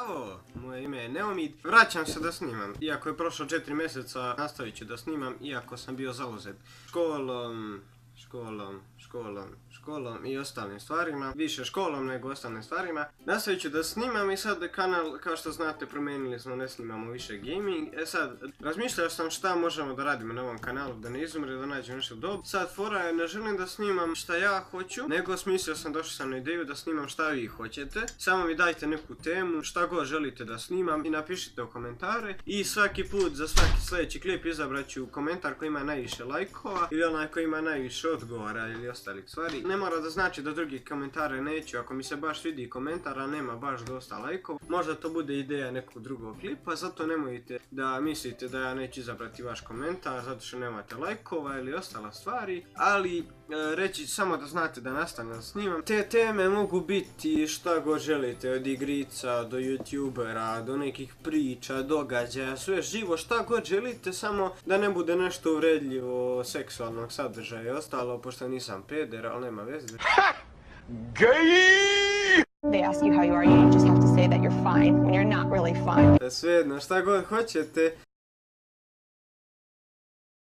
Zdravo, moje ime je Neomid. Vraćam se da snimam. Iako je prošlo 4 mjeseca, nastavit ću da snimam, iako sam bio zauzet školom i ostalim stvarima. Više školom nego ostalim stvarima. Nastavit ću da snimam i sad kanal, kao što znate, promijenili smo, ne snimamo više gaming. Sad, razmišljao sam šta možemo da radimo na ovom kanalu, da ne izumre, da nađem nešto dobro. Sad, fora je, ne želim da snimam šta ja hoću, nego smislio sam, došao sam na ideju da snimam šta vi hoćete. Samo mi dajte neku temu, šta god želite da snimam i napišite u komentare. I svaki put, za svaki sljedeći klip izabrat ću komentar koji ima najviše lajkova ili onaj koji ima najviše odgovora ili ostalih stvari. Ne mora da znači da drugih komentare neću, ako mi se baš vidi komentara, nema baš dosta lajkova. Možda to bude ideja nekog drugog klipa, zato nemojte da mislite da ja neću izabrati vaš komentar zato što nemate lajkova ili ostala stvari. Ali reći samo da znate da nastavljam da snimam. Te teme mogu biti šta god želite, od igrica do youtubera, do nekih priča, događaja, sve živo, šta god želite, samo da ne bude nešto uvredljivo, seksualnog sadržaja i ostalo, pošto nisam peder, ali nema veze. They ask you how you are, you just have to say that you're fine when you're not really fine. Svejedno, šta god hoćete,